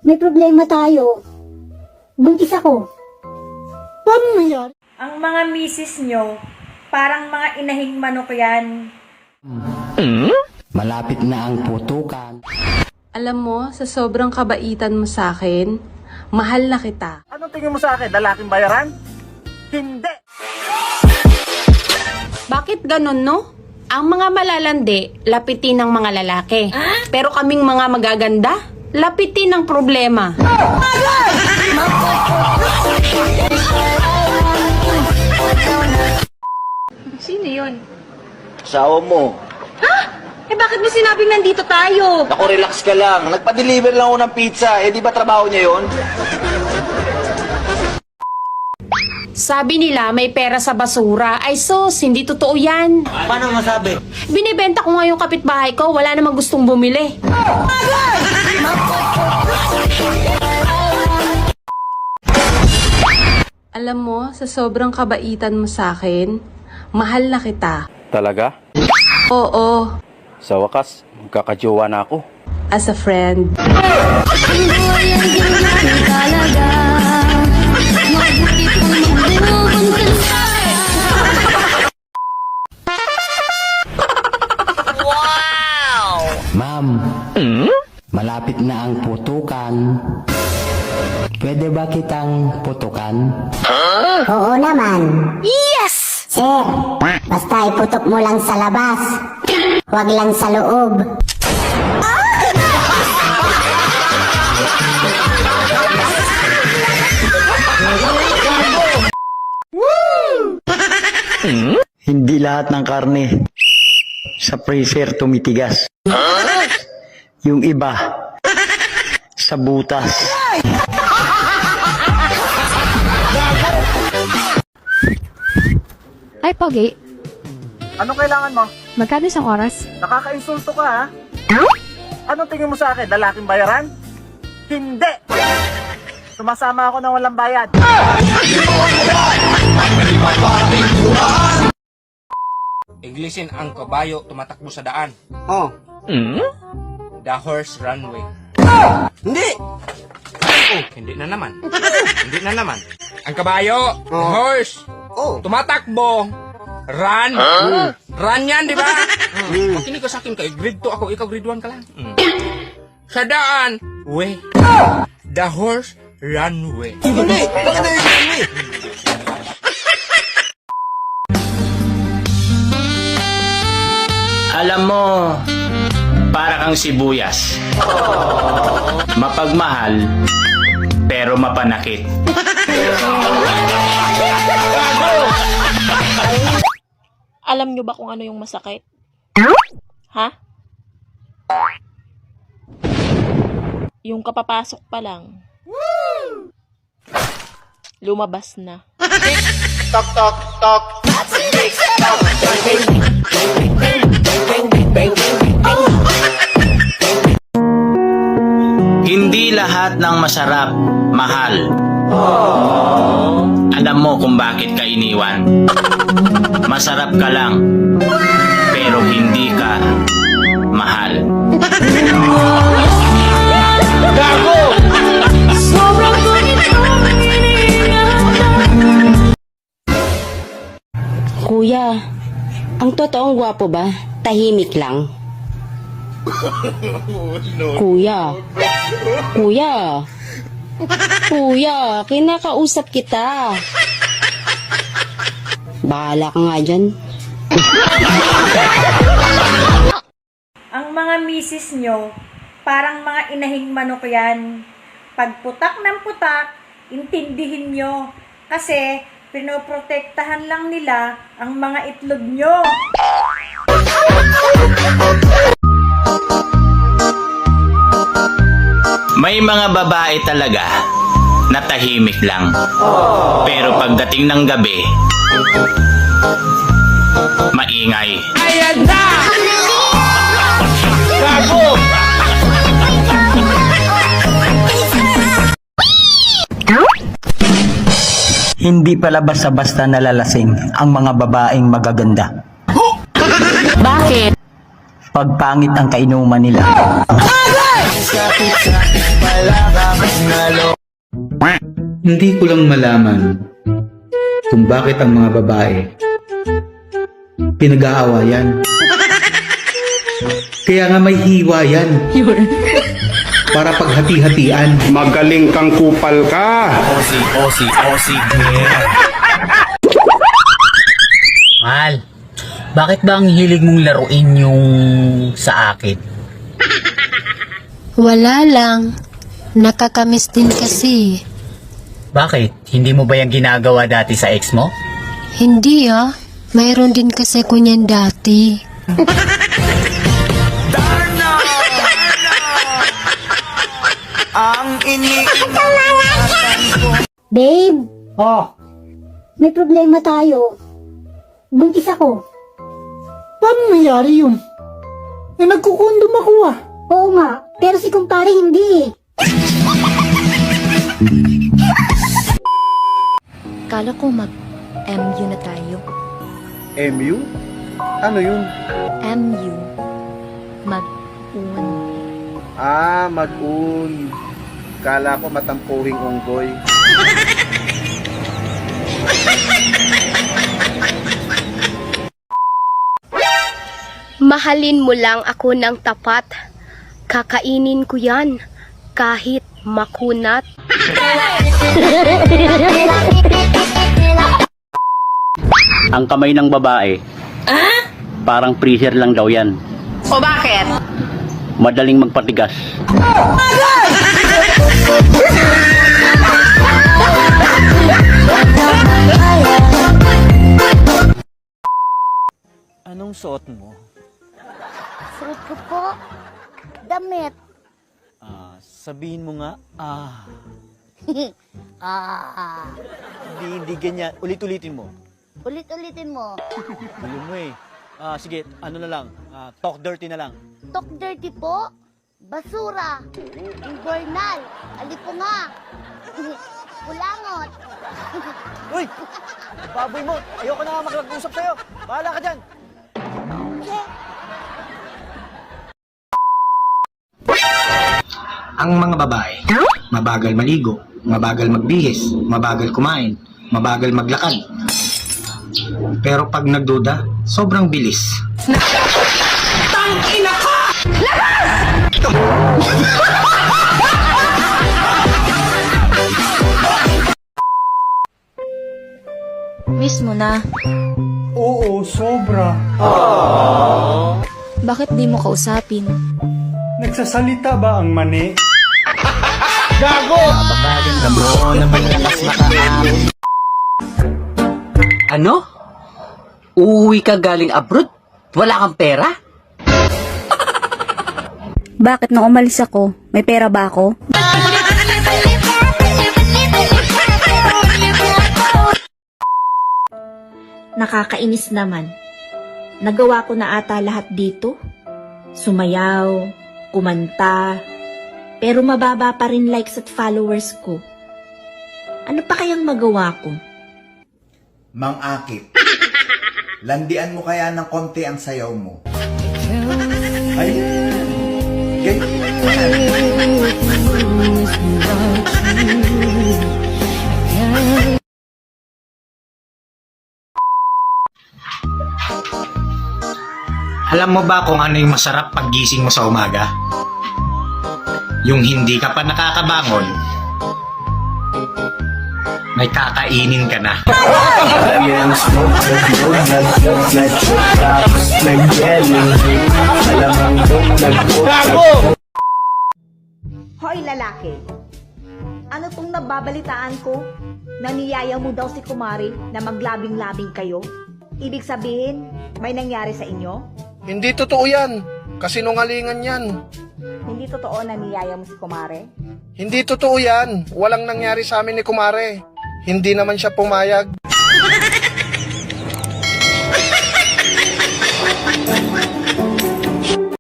May problema tayo. Buntis ako. Paano nangyari? Ang mga misis nyo, parang mga inahing manok yan. Malapit na ang putukan. Alam mo, sa sobrang kabaitan mo sa akin, mahal na kita. Anong tingin mo sa akin? Lalaking bayaran? Hindi! Bakit ganun, no? Ang mga malalandi, lapitin ng mga lalaki. Pero kaming mga magaganda, lapitin ng problema. Sino yun? Asawa mo. Eh bakit mo sinabing nandito tayo? Naku, relax ka lang. Nagpa-deliver lang ako ng pizza. Eh, di ba trabaho niya yon? Sabi nila may pera sa basura. Ay sus, hindi totoo yan. Paano masabi? Binibenta ko nga yung kapitbahay ko, wala namang gustong bumili. Alam mo, sa sobrang kabaitan mo sa akin, mahal na kita. Talaga? Oo, Sa wakas, magkakajowa na ako. as a friend. Ma'am, malapit na ang putukan. Pwede ba kitang putukan? Oo naman. Yes! Sir, basta iputok mo lang sa labas. Huwag lang sa loob. Hindi lahat ng karne sa freezer tumitigas. Yung iba sa butas. Ay, Pogi. Anong kailangan mo? Magkano isang oras? Nakaka-insulto ka, ha? Anong tingin mo sa akin? Lalaking bayaran? Hindi! Sumasama ako ng walang bayad. Iglisin ang kabayo tumatakbo sa daan. Oh. The horse runway. Hindi! Oh, hindi na naman. Hindi na naman. Ang kabayo, horse, tumatakbo. Run. Run yan, di ba? Makinig ka sa akin kay grade 2 ako, ikaw grade 1 ka lang. Sa daan, way. The horse runway. Hindi! Bakit na yung Alam mo, para kang sibuyas. Mapagmahal, pero mapanakit. Alam nyo ba kung ano yung masakit? Ha? Yung kapapasok pa lang. Lumabas na. Tok, tok, tok. Hindi lahat ng masarap, mahal. Alam mo kung bakit ka iniwan. Masarap ka lang, pero hindi ka mahal. Kuya, ang totoong gwapo ba? Tahimik lang. Kuya. Kuya. Kuya, kinakausap kita. Bahala ka nga dyan. Ang mga misis nyo, parang mga inahing manok yan. Pagputak ng putak, intindihin nyo. Kasi, pinoprotektahan lang nila ang mga itlog nyo. May mga babae talaga na tahimik lang. Pero pagdating ng gabi, maingay. Ayan na! Gago! Hindi pala basta-basta nalalasing ang mga babaeng magaganda. Bakit? Pag pangit ang kainuman nila. Hindi ko lang malaman kung bakit ang mga babae pinag-aawayan. Kaya nga may hiwa yan. Para paghati-hatian. Magaling kang kupal ka. Mahal, bakit ba ang hilig mong laruin yung sa akin? Wala lang. Nakakamiss din kasi. Bakit? Hindi mo ba yung ginagawa dati sa ex mo? Hindi ah. Mayroon din kasi ko niyan dati. Babe, Oh, may problema tayo. Buntis ako. paano nangyari yun? Eh, nagkukondom ako ah. Oo nga, pero si kumpare hindi. Kala ko mag-MU na tayo. MU? Ano yun? MU. Mag-un. Ah, mag-un. Kala ko matampuhing unggoy. Mahalin mo lang ako ng tapat. Kakainin ko yan. Kahit makunat. Ang kamay ng babae, parang freezer lang daw yan. O bakit? Madaling magpatigas. Anong suot mo? Suot ko po. Damit. Sabihin mo nga, Ah, hindi ganyan. Ulit-ulitin mo. ulit-ulitin mo. Gulo mo eh. Sige, ano na lang, talk dirty na lang. Talk dirty po. Basura. Invernal. Alipunga. Kulangot. Uy! Baboy mo! Ayoko na nga makipag-usap sa'yo! Bahala ka dyan! Ang mga babae, mabagal maligo, mabagal magbihis, mabagal kumain, mabagal maglakad. Pero pag nagduda, sobrang bilis. Miss mo na. Oo, sobra. Bakit di mo kausapin? Nagsasalita ba ang mani? Ano? Uuwi ka galing abroad? Wala kang pera? Bakit nung umalis ako, may pera ba ako? Nakakainis naman. Nagawa ko na ata lahat dito. Sumayaw, kumanta, pero mababa pa rin likes at followers ko. Ano pa kayang magawa ko? Mang Akit, landian mo kaya ng konti ang sayaw mo. Ay, Alam mo ba kung ano yung masarap paggising mo sa umaga? Yung hindi ka pa nakakabangon, may kakainin ka na. Hoy lalaki, ano tong nababalitaan ko? Naniyaya mo daw si Kumari na maglabing-labing kayo? Ibig sabihin, may nangyari sa inyo? Hindi totoo yan. Kasinungalingan yan. Hindi totoo na niyaya mo si Kumare? Hindi totoo yan. Walang nangyari sa amin ni Kumare. Hindi naman siya pumayag.